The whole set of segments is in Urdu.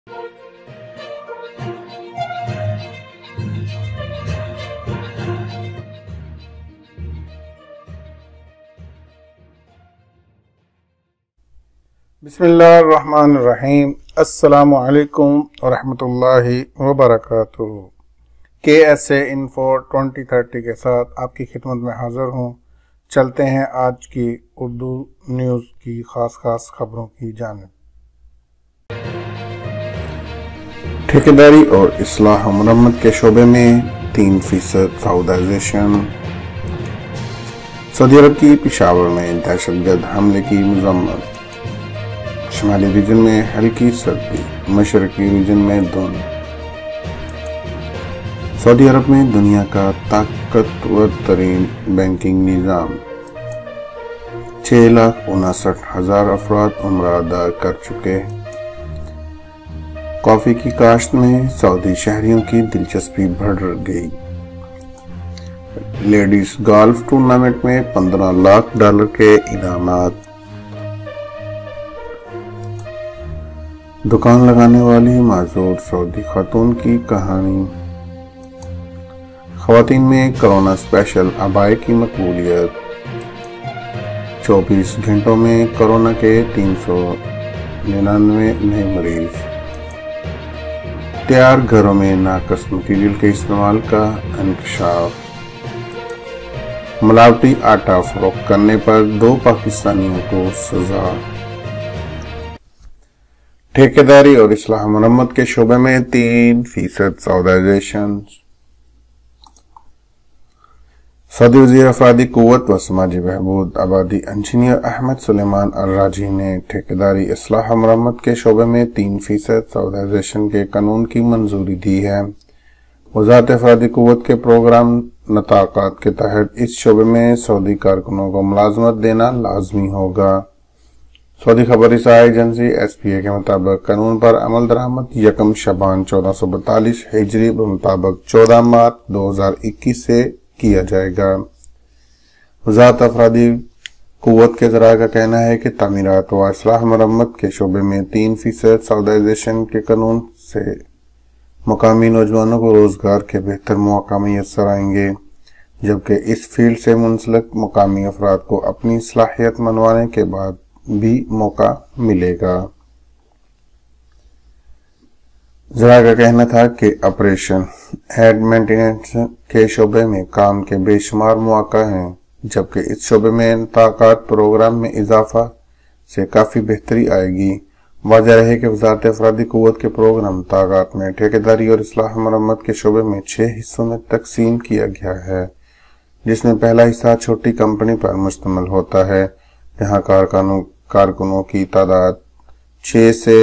بسم اللہ الرحمن الرحیم۔ السلام علیکم ورحمۃ اللہ وبرکاتہ۔ KSA Info 2030 کے ساتھ آپ کی خدمت میں حاضر ہوں۔ چلتے ہیں آج کی اردو نیوز کی خاص خبروں کی جانب۔ ٹھیکیداری اور اصلاح و مرمت کے شعبے میں 3% سعودائزیشن۔ سعودی عرب کی پشاور میں دہشت گرد حملے کی مذمت۔ شمالی ریجن میں ہلکی سردی، مشرقی ریجن میں دھند۔ سعودی عرب میں دنیا کا طاقتور ترین بینکنگ نظام۔ 6,59,000 افراد عمرہ ادا کر چکے۔ کافی کی کاشت میں سعودی شہریوں کی دلچسپی بڑھ گئی۔ لیڈیز گالف ٹورنامنٹ میں $15 لاکھ کے انعامات۔ دکان لگانے والی معذور سعودی خاتون کی کہانی۔ خواتین میں کرونا اسپیشل عبائی کی مقبولیت۔ 24 گھنٹوں میں کرونا کے 399 نئے مریض۔ تیار گھروں میں ناقص مٹیریل کے استعمال کا انکشاف۔ ملاوٹی آٹا فروخت کرنے پر 2 پاکستانیوں کو سزا۔ ٹھیکیداری اور اصلاح مرمت کے شعبے میں 3% سعودائزیشن۔ سعودی وزیر افرادی قوت و سماجی بہبود آبادی انجینئر احمد سلیمان الراجی نے ٹھیکیداری اصلاح و مرمت کے شعبے میں 3% سعودائزیشن کے قانون کی منظوری دی ہے۔ وزارت افرادی قوت کے پروگرام نطاقات کے تحت اس شعبے میں سعودی کارکنوں کو ملازمت دینا لازمی ہوگا۔ سعودی خبر رساں ایجنسی SPA کے مطابق قانون پر عمل درآمد 1 شعبان 1442 ہجری بمطابق 14 مارچ 2021 سے کیا جائے گا۔ وزارت افرادی قوت کے ذرائع کا کہنا ہے کہ تعمیرات و اصلاح مرمت کے شعبے میں 3% سعودائزیشن کے قانون سے مقامی نوجوانوں کو روزگار کے بہتر مواقع میسر آئیں گے، جبکہ اس فیلڈ سے منسلک مقامی افراد کو اپنی صلاحیت منوانے کے بعد بھی موقع ملے گا۔ ذرائع کا کہنا تھا کہ آپریشن اینڈ مینٹیننس کے شعبے میں کام کے بے شمار مواقع ہیں، جبکہ اس شعبے میں نطاقات پروگرام میں اضافہ سے کافی بہتری آئے گی۔ واضح رہے کہ وزارت افرادی قوت کے پروگرام نطاقات میں ٹھیکیداری اور اصلاح مرمت کے شعبے میں 6 حصوں میں تقسیم کیا گیا ہے، جس میں پہلا حصہ چھوٹی کمپنی پر مشتمل ہوتا ہے، جہاں کارکنوں کی تعداد 6 سے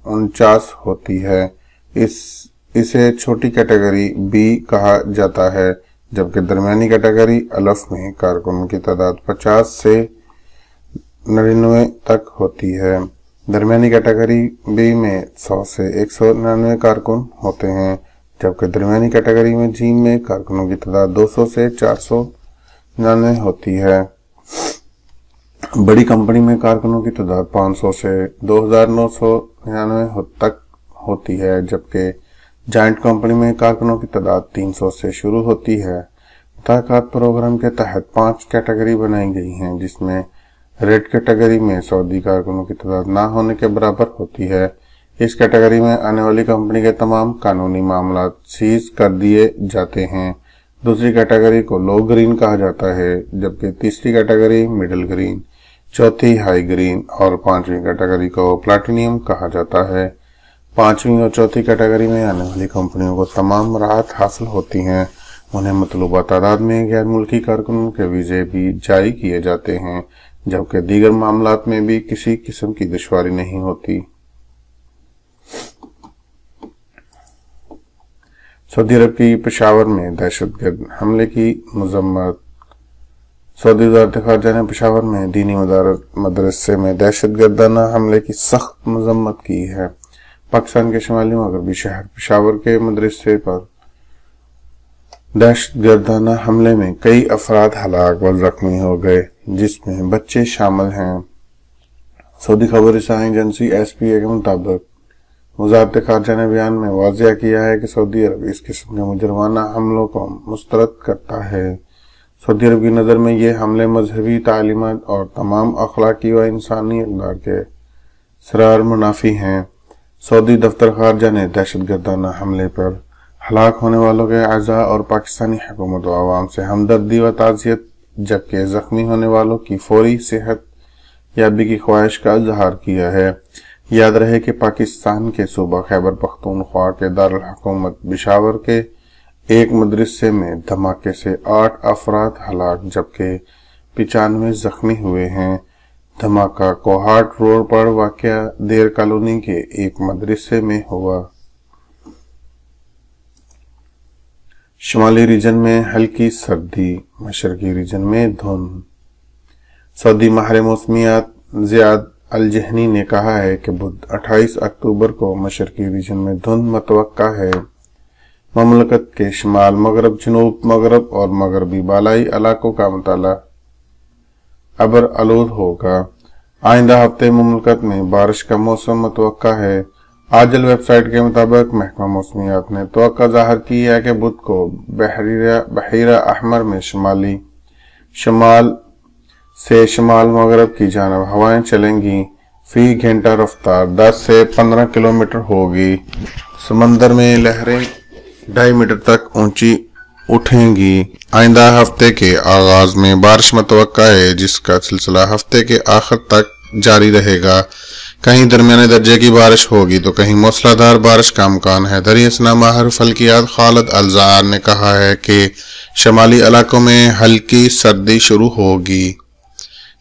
49 ہوتی ہے۔ اسے چھوٹی کیٹیگری B کہا جاتا ہے، جبکہ درمیانی کیٹیگری الف میں کارکنوں کی تعداد 50 سے 99 تک ہوتی ہے۔ درمیانی کیٹیگری B میں 100 سے 199 کارکن ہوتے ہیں، جبکہ درمیانی کیٹیگری میں G میں کارکنوں کی تعداد 200 سے 499 ہوتی ہے۔ بڑی کمپنی میں کارکنوں کی تعداد 500 سے 2,999 تک ہوتی ہے، جبکہ جائنٹ کمپنی میں کارکنوں کی تعداد 300 سے شروع ہوتی ہے۔ نطاقات پروگرام کے تحت 5 کیٹیگری بنائی گئی ہیں، جس میں ریڈ کیٹیگری میں سعودی کارکنوں کی تعداد نہ ہونے کے برابر ہوتی ہے۔ اس کیٹیگری میں آنے والی کمپنی کے تمام قانونی معاملات سیز کر دیے جاتے ہیں۔ دوسری کیٹیگری کو لو گرین کہا جاتا ہے، جبکہ تیسری کیٹیگری مڈل گرین، چوتھی ہائی گرین اور 5ویں کیٹیگری کو پلاٹینیم کہا جاتا ہے۔ 5ویں اور چوتھی کیٹیگری میں آنے والی کمپنیوں کو تمام راحت حاصل ہوتی ہیں۔ انہیں مطلوبہ تعداد میں غیر ملکی کارکنوں کے ویزے بھی جاری کیے جاتے ہیں، جبکہ دیگر معاملات میں بھی کسی قسم کی دشواری نہیں ہوتی۔ سعودی عرب کی پشاور میں دہشت گرد حملے کی مذمت۔ سعودی وزارت خارجہ نے پشاور میں دینی مدرسے میں دہشت گردانہ حملے کی سخت مذمت کی ہے۔ پاکستان کے شمالی مغربی شہر پشاور کے مدرسے پر دہشت گردانہ حملے میں کئی افراد ہلاک و زخمی ہو گئے، جس میں بچے شامل ہیں۔ سعودی خبر رساں ایجنسی SPA کے مطابق وزارت خارجہ نے بیان میں واضح کیا ہے کہ سعودی عرب اس قسم کے مجرمانہ حملوں کو مسترد کرتا ہے۔ سعودی عرب کی نظر میں یہ حملے مذہبی تعلیمات اور تمام اخلاقی و انسانی اقدار کے سراسر منافی ہیں۔ سعودی دفتر خارجہ نے دہشت گردانہ حملے پر ہلاک ہونے والوں کے اعزاء اور پاکستانی حکومت و عوام سے ہمدردی و تعزیت، جبکہ زخمی ہونے والوں کی فوری صحت یابی کی خواہش کا اظہار کیا ہے۔ یاد رہے کہ پاکستان کے صوبہ خیبر پختونخوا کے دارالحکومت پشاور کے ایک مدرسے میں دھماکے سے 8 افراد ہلاک جبکہ 95 زخمی ہوئے ہیں۔ دھماکہ کوہاٹ روڈ پر واقع دیر کالونی کے ایک مدرسے میں ہوا۔ شمالی ریجن میں ہلکی سردی، مشرقی ریجن میں دھند۔ سعودی ماہر موسمیات زیاد الجہنی نے کہا ہے کہ بدھ 28 اکتوبر کو مشرقی ریجن میں دھند متوقع ہے۔ مملکت کے شمال مغرب، جنوب مغرب اور مغربی بالائی علاقوں کا مطالعہ ابر آلود ہوگا۔ آئندہ ہفتے مملکت میں بارش کا موسم متوقع ہے۔ آجل ویب سائٹ کے مطابق محکمہ موسمیات نے توقع ظاہر کی ہے کہ بدھ کو بحیرہ احمر میں شمال سے شمال مغرب کی جانب ہوائیں چلیں گی۔ فی گھنٹہ رفتار 10 سے 15 کلومیٹر ہوگی۔ سمندر میں لہریں 2.5 میٹر تک اونچی اٹھیں گی۔ آئندہ ہفتے کے آغاز میں بارش متوقع ہے، جس کا سلسلہ ہفتے کے آخر تک جاری رہے گا۔ کہیں درمیانے درجے کی بارش ہوگی تو کہیں موسلادھار بارش کا امکان ہے۔ در اثنا ماہر فلکیات خالد الزار نے کہا ہے کہ شمالی علاقوں میں ہلکی سردی شروع ہوگی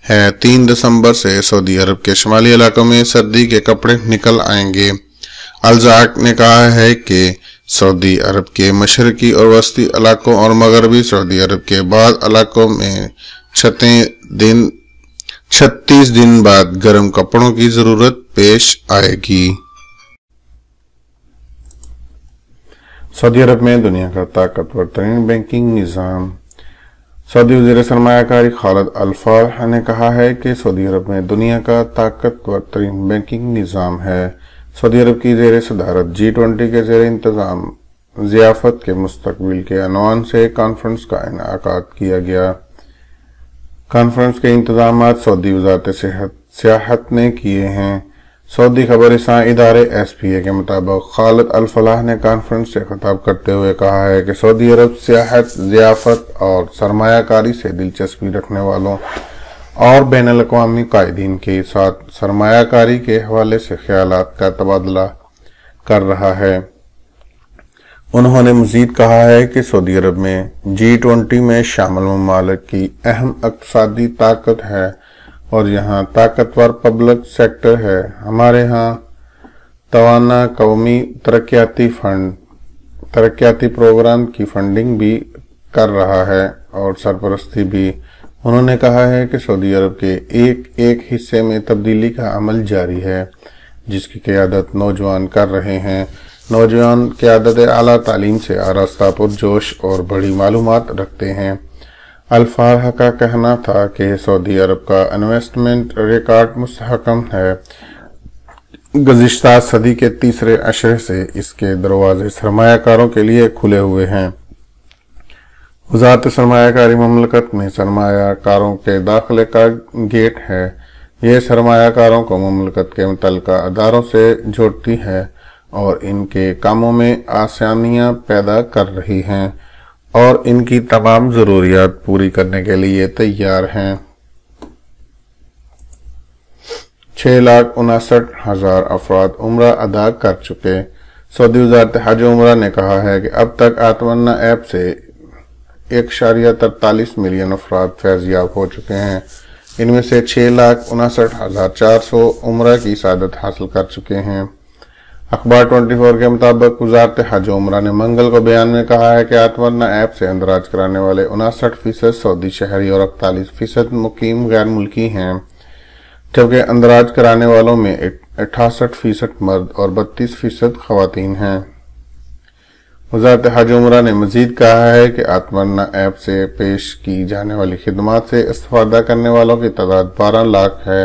ہے۔ 3 دسمبر سے سعودی عرب کے شمالی علاقوں میں سردی کے کپڑے نکل آئیں گے۔ الزار نے کہا ہے کہ سعودی عرب کے مشرقی اور وسطی علاقوں اور مغربی سعودی عرب کے بعض علاقوں میں 36 دن بعد گرم کپڑوں کی ضرورت پیش آئے گی۔ سعودی عرب میں دنیا کا طاقتور ترین بینکنگ نظام۔ سعودی وزیر سرمایہ کاری خالد الفالح نے کہا ہے کہ سعودی عرب میں دنیا کا طاقتور ترین بینکنگ نظام ہے۔ سعودی عرب کی زیر صدارت G20 کے زیر انتظام ضیافت کے مستقبل کے عنوان سے کانفرنس کا انعقاد کیا گیا۔ کانفرنس کے انتظامات سعودی وزارت سیاحت نے کیے ہیں۔ سعودی خبر رساں ادارے SPA کے مطابق خالد الفلاح نے کانفرنس سے خطاب کرتے ہوئے کہا ہے کہ سعودی عرب سیاحت، ضیافت اور سرمایہ کاری سے دلچسپی رکھنے والوں اور بین الاقوامی قائدین کے ساتھ سرمایہ کاری کے حوالے سے خیالات کا تبادلہ کر رہا ہے۔ انہوں نے مزید کہا ہے کہ سعودی عرب میں G20 میں شامل ممالک کی اہم اقتصادی طاقت ہے اور یہاں طاقتور پبلک سیکٹر ہے۔ ہمارے ہاں توانا قومی ترقیاتی پروگرام کی فنڈنگ بھی کر رہا ہے اور سرپرستی بھی۔ انہوں نے کہا ہے کہ سعودی عرب کے ایک حصے میں تبدیلی کا عمل جاری ہے، جس کی قیادت نوجوان کر رہے ہیں۔ نوجوان قیادت اعلیٰ تعلیم سے آراستہ پرجوش اور بڑی معلومات رکھتے ہیں۔ الفلاح کا کہنا تھا کہ سعودی عرب کا انویسٹمنٹ ریکارڈ مستحکم ہے۔ گزشتہ صدی کے تیسرے عشرے سے اس کے دروازے سرمایہ کاروں کے لیے کھلے ہوئے ہیں۔ وزارت سرمایہ کاری مملکت میں سرمایہ کاروں کے داخلے کا گیٹ ہے۔ یہ سرمایہ کاروں کو مملکت کے متعلقہ اداروں سے جوڑتی ہے اور ان کے کاموں میں آسانیاں پیدا کر رہی ہیں اور ان کی تمام ضروریات پوری کرنے کے لیے تیار ہیں۔ 6,59,000 افراد عمرہ ادا کر چکے۔ سعودی وزارت حج و عمرہ نے کہا ہے کہ اب تک آتمنا ایپ سے 1.43 ملین افراد فیض یاب ہو چکے ہیں۔ ان میں سے 6,59,400 عمرہ کی سعادت حاصل کر چکے ہیں۔ اخبار 24 کے مطابق وزارت حج و عمرہ نے منگل کو بیان میں کہا ہے کہ آتمنا ایپ سے اندراج کرانے والے 59% سعودی شہری اور 48% مقیم غیر ملکی ہیں، جبکہ اندراج کرانے والوں میں 68% مرد اور 32% خواتین ہیں۔ وزارت حج و عمرہ نے مزید کہا ہے کہ آتمنا ایپ سے پیش کی جانے والی خدمات سے استفادہ کرنے والوں کی تعداد 12 لاکھ ہے۔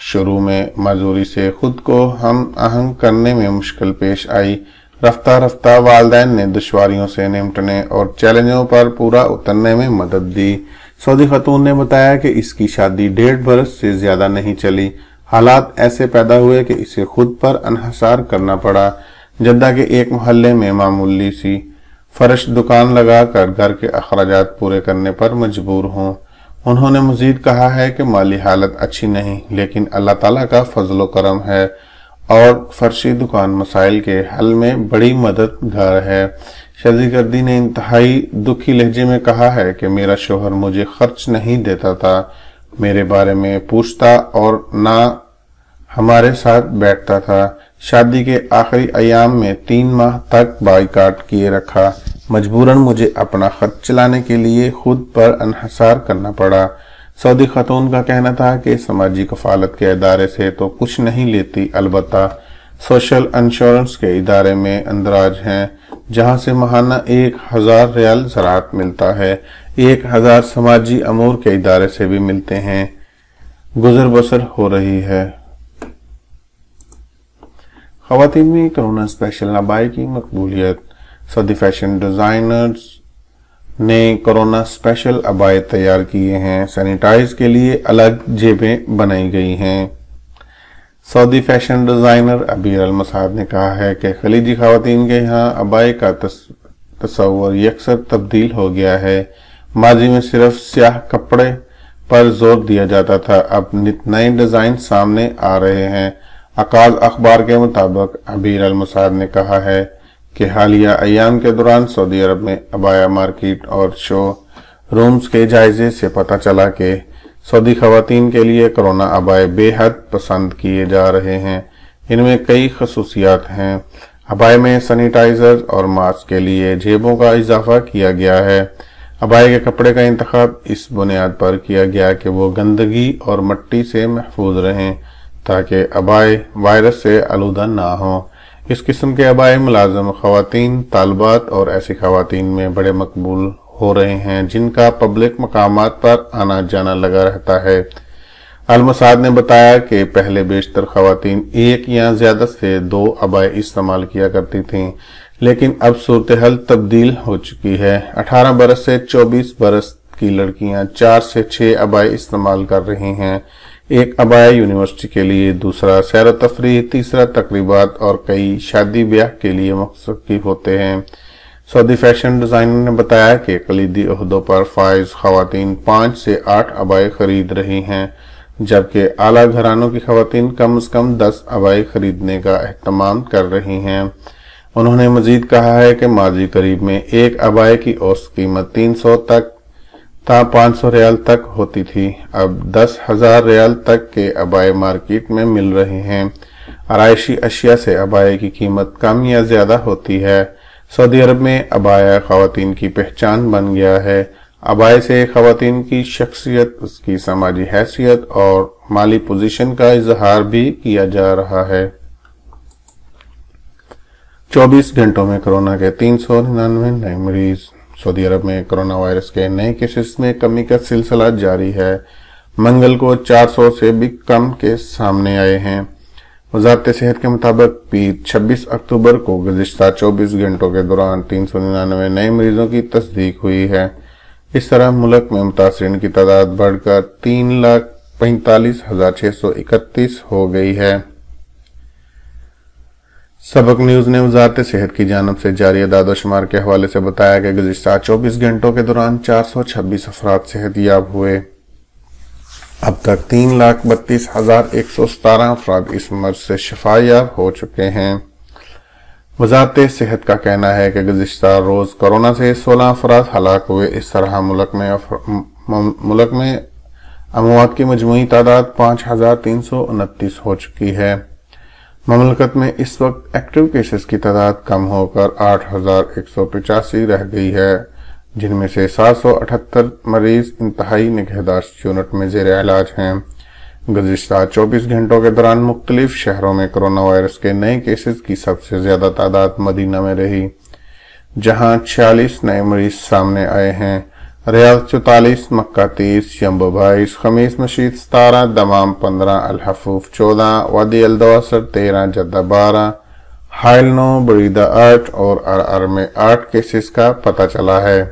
شروع میں معذوری سے خود کو ہم آہنگ کرنے میں مشکل پیش آئی۔ رفتہ رفتہ والدین نے دشواریوں سے نمٹنے اور چیلنجوں پر پورا اترنے میں مدد دی۔ سعودی خاتون نے بتایا کہ اس کی شادی 1.5 برس سے زیادہ نہیں چلی۔ حالات ایسے پیدا ہوئے کہ اسے خود پر انحصار کرنا پڑا۔ جدہ کے ایک محلے میں معمولی سی فرش دکان لگا کر گھر کے اخراجات پورے کرنے پر مجبور ہوں۔ انہوں نے مزید کہا ہے کہ مالی حالت اچھی نہیں، لیکن اللہ تعالیٰ کا فضل و کرم ہے اور فرشی دکان مسائل کے حل میں بڑی مددگار ہے۔ شادی گردی نے انتہائی دکھی لہجے میں کہا ہے کہ میرا شوہر مجھے خرچ نہیں دیتا تھا، میرے بارے میں پوچھتا اور نہ ہمارے ساتھ بیٹھتا تھا۔ شادی کے آخری ایام میں 3 ماہ تک بائیکاٹ کیے رکھا۔ مجبوراً مجھے اپنا خرچ چلانے کے لیے خود پر انحصار کرنا پڑا۔ سعودی خاتون کا کہنا تھا کہ سماجی کفالت کے ادارے سے تو کچھ نہیں لیتی، البتہ سوشل انشورنس کے ادارے میں اندراج ہیں، جہاں سے ماہانہ 1000 ریال زراعت ملتا ہے۔ 1000 سماجی امور کے ادارے سے بھی ملتے ہیں۔ گزر بسر ہو رہی ہے۔ خواتین میں کرونا اسپیشل عبائی کی مقبولیت۔ سعودی فیشن ڈیزائنرز نے کرونا اسپیشل عبائے تیار کیے ہیں۔ سینیٹائز کے لیے الگ جیبیں بنائی گئی ہیں۔ سعودی فیشن ڈیزائنر عبیر المسعد نے کہا ہے کہ خلیجی خواتین کے یہاں عبائے کا تصور یکسر تبدیل ہو گیا ہے۔ ماضی میں صرف سیاہ کپڑے پر زور دیا جاتا تھا، اب نئے ڈیزائن سامنے آ رہے ہیں۔ عکاظ اخبار کے مطابق عبیر المسعد نے کہا ہے کہ حالیہ ایام کے دوران سعودی عرب میں عبایا مارکیٹ اور شو رومز کے جائزے سے پتہ چلا کہ سعودی خواتین کے لیے کرونا عبائے بے حد پسند کیے جا رہے ہیں۔ ان میں کئی خصوصیات ہیں۔ عبائے میں سینیٹائزر اور ماسک کے لیے جیبوں کا اضافہ کیا گیا ہے۔ عبائے کے کپڑے کا انتخاب اس بنیاد پر کیا گیا کہ وہ گندگی اور مٹی سے محفوظ رہیں تاکہ عبائے وائرس سے آلودہ نہ ہوں۔ اس قسم کے عبائے ملازم خواتین، طالبات اور ایسی خواتین میں بڑے مقبول ہو رہے ہیں جن کا پبلک مقامات پر آنا جانا لگا رہتا ہے۔ المسعد نے بتایا کہ پہلے بیشتر خواتین 1 یا زیادہ سے 2 عبائے استعمال کیا کرتی تھیں، لیکن اب صورتحال تبدیل ہو چکی ہے۔ 18 برس سے 24 برس کی لڑکیاں 4 سے 6 عبائے استعمال کر رہی ہیں۔ ایک عبایا یونیورسٹی کے لیے، دوسرا سیر و تفریح، تیسرا تقریبات اور کئی شادی بیاہ کے لیے مخصوص ہوتے ہیں۔ سعودی فیشن ڈیزائنر نے بتایا کہ کلیدی عہدوں پر فائز خواتین 5 سے 8 عبائے خرید رہی ہیں، جبکہ اعلیٰ گھرانوں کی خواتین کم از کم 10 عبائے خریدنے کا اہتمام کر رہی ہیں۔ انہوں نے مزید کہا ہے کہ ماضی قریب میں ایک عبائے کی اوسط قیمت 300 تا 500 ریال تک ہوتی تھی، اب 10,000 ریال تک کے عبائے مارکیٹ میں مل رہے ہیں۔ آرائشی اشیاء سے عبائے کی قیمت کم یا زیادہ ہوتی ہے۔ سعودی عرب میں عبایا خواتین کی پہچان بن گیا ہے۔ عبائے سے خواتین کی شخصیت، اس کی سماجی حیثیت اور مالی پوزیشن کا اظہار بھی کیا جا رہا ہے۔ 24 گھنٹوں میں کرونا کے 399 نئے مریض۔ سعودی عرب میں کرونا وائرس کے نئے کیسز میں کمی کا سلسلہ جاری ہے۔ منگل کو 400 سے بھی کم کیس سامنے آئے ہیں۔ وزارت صحت کے مطابق پیر 26 اکتوبر کو گزشتہ 24 گھنٹوں کے دوران 399 نئے مریضوں کی تصدیق ہوئی ہے۔ اس طرح ملک میں متاثرین کی تعداد بڑھ کر 3,45,631 ہو گئی ہے۔ سبق نیوز نے وزارت صحت کی جانب سے جاری اعداد و شمار کے حوالے سے بتایا کہ گزشتہ 24 گھنٹوں کے دوران 426 افراد صحت یاب ہوئے۔ اب تک 3,32,117 افراد اس مرض سے شفا یاب ہو چکے ہیں۔ وزارت صحت کا کہنا ہے کہ گزشتہ روز کورونا سے 16 افراد ہلاک ہوئے۔ اس طرح ملک میں اموات کی مجموعی تعداد 5,329 ہو چکی ہے۔ مملکت میں اس وقت ایکٹیو کیسز کی تعداد کم ہو کر 8,185 رہ گئی ہے، جن میں سے 778 مریض انتہائی نگہداشت یونٹ میں زیر علاج ہیں۔ گزشتہ 24 گھنٹوں کے دوران مختلف شہروں میں کرونا وائرس کے نئے کیسز کی سب سے زیادہ تعداد مدینہ میں رہی، جہاں 46 نئے مریض سامنے آئے ہیں۔ ریاض 44، مکہ 30، شمبو 22، خمیس مشید 17، دمام 15، الحفوف 14، وادی الدواسر 13، جدہ 12، حائل 9، بریدہ 8 اور ارر میں 8 کیسز کا پتہ چلا ہے۔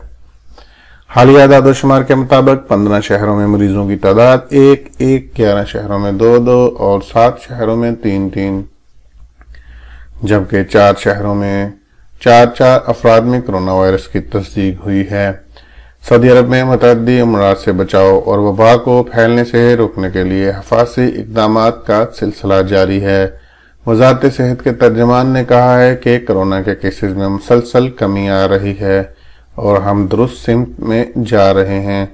حالیہ اعداد و شمار کے مطابق 15 شہروں میں مریضوں کی تعداد 1، 11 شہروں میں 2 اور 7 شہروں میں 3 جبکہ 4 شہروں میں 4 افراد میں کرونا وائرس کی تصدیق ہوئی ہے۔ سعودی عرب میں متعدی امراض سے بچاؤ اور وبا کو پھیلنے سے روکنے کے لیے حفاظتی اقدامات کا سلسلہ جاری ہے۔ وزارت صحت کے ترجمان نے کہا ہے کہ کرونا کے کیسز میں مسلسل کمی آ رہی ہے اور ہم درست سمت میں جا رہے ہیں۔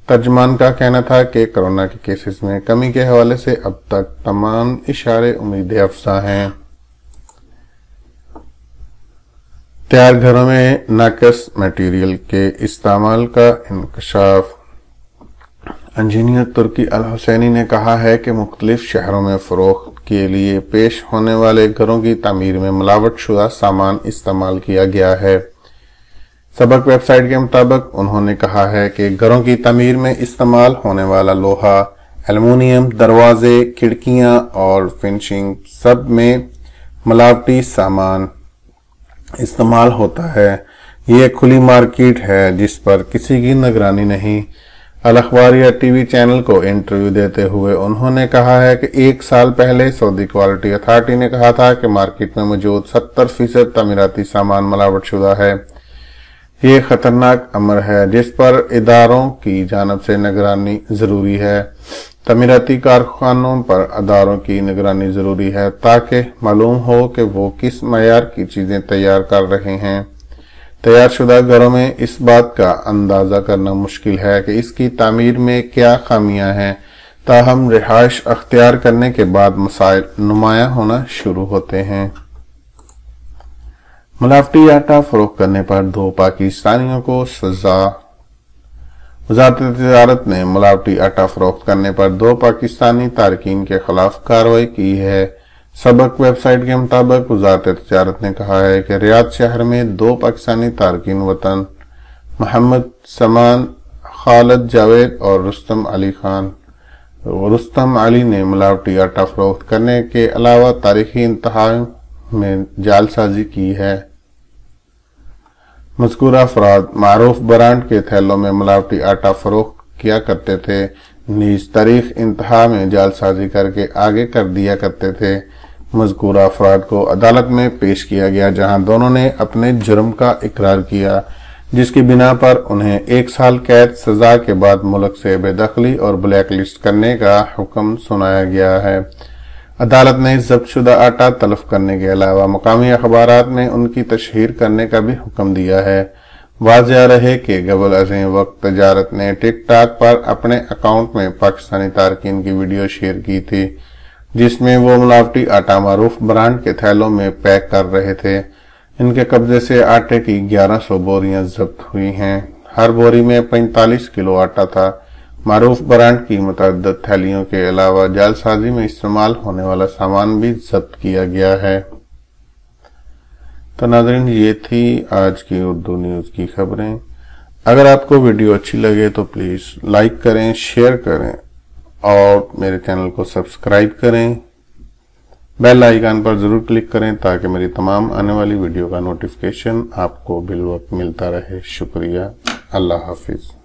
ترجمان کا کہنا تھا کہ کرونا کے کیسز میں کمی کے حوالے سے اب تک تمام اشارے امید افزا ہیں۔ تیار گھروں میں ناقص میٹیریل کے استعمال کا انکشاف۔ انجینئر ترکی الحسینی نے کہا ہے کہ مختلف شہروں میں فروخت کے لیے پیش ہونے والے گھروں کی تعمیر میں ملاوٹ شدہ سامان استعمال کیا گیا ہے۔ سبق ویب سائٹ کے مطابق انہوں نے کہا ہے کہ گھروں کی تعمیر میں استعمال ہونے والا لوہا، ایلومینیم، دروازے، کھڑکیاں اور فنشنگ سب میں ملاوٹی سامان استعمال ہوتا ہے۔ یہ ایک کھلی مارکیٹ ہے جس پر کسی کی نگرانی نہیں۔ الاخباریہ ٹی وی چینل کو انٹرویو دیتے ہوئے انہوں نے کہا ہے کہ 1 سال پہلے سعودی کوالٹی اتھارٹی نے کہا تھا کہ مارکیٹ میں موجود 70% تعمیراتی سامان ملاوٹ شدہ ہے۔ یہ خطرناک امر ہے جس پر اداروں کی جانب سے نگرانی ضروری ہے۔ تعمیراتی کارخانوں پر اداروں کی نگرانی ضروری ہے تاکہ معلوم ہو کہ وہ کس معیار کی چیزیں تیار کر رہے ہیں۔ تیار شدہ گھروں میں اس بات کا اندازہ کرنا مشکل ہے کہ اس کی تعمیر میں کیا خامیاں ہیں، تاہم رہائش اختیار کرنے کے بعد مسائل نمایاں ہونا شروع ہوتے ہیں۔ ملاوٹی آٹا فروخت کرنے پر 2 پاکستانیوں کو سزا۔ وزارت تجارت نے ملاوٹی آٹا فروخت کرنے پر 2 پاکستانی تارکین کے خلاف کارروائی کی ہے۔ سبق ویب سائٹ کے مطابق وزارت تجارت نے کہا ہے کہ ریاض شہر میں 2 پاکستانی تارکین وطن محمد سمان، خالد جاوید اور رستم علی نے ملاوٹی آٹا فروخت کرنے کے علاوہ تاریخی انتہائی میں جعل سازی کی ہے۔ مذکورہ افراد معروف برانڈ کے تھیلوں میں ملاوٹی آٹا فروخت کیا کرتے تھے، نیز تاریخ انتہا میں جعل سازی کر کے آگے کر دیا کرتے تھے۔ مذکورہ افراد کو عدالت میں پیش کیا گیا جہاں دونوں نے اپنے جرم کا اقرار کیا، جس کی بنا پر انہیں 1 سال قید سزا کے بعد ملک سے بے دخلی اور بلیک لسٹ کرنے کا حکم سنایا گیا ہے۔ عدالت نے ضبط شدہ آٹا تلف کرنے کے علاوہ مقامی اخبارات میں ان کی تشہیر کرنے کا بھی حکم دیا ہے۔ واضح رہے کہ قبل ازیں وقت تجارت نے ٹک ٹاک پر اپنے اکاؤنٹ میں پاکستانی تارکین کی ویڈیو شیئر کی تھی جس میں وہ ملاوٹی آٹا معروف برانڈ کے تھیلوں میں پیک کر رہے تھے۔ ان کے قبضے سے آٹے کی 1100 بوریاں ضبط ہوئی ہیں۔ ہر بوری میں 45 کلو آٹا تھا۔ معروف برانڈ کی متعدد تھیلیوں کے علاوہ جعل سازی میں استعمال ہونے والا سامان بھی ضبط کیا گیا ہے۔ تو ناظرین، یہ تھی آج کی اردو نیوز کی خبریں۔ اگر آپ کو ویڈیو اچھی لگے تو پلیز لائک کریں، شیئر کریں اور میرے چینل کو سبسکرائب کریں۔ بیل آئیکن پر ضرور کلک کریں تاکہ میری تمام آنے والی ویڈیو کا نوٹیفیکیشن آپ کو بالوقت ملتا رہے۔ شکریہ۔ اللہ حافظ۔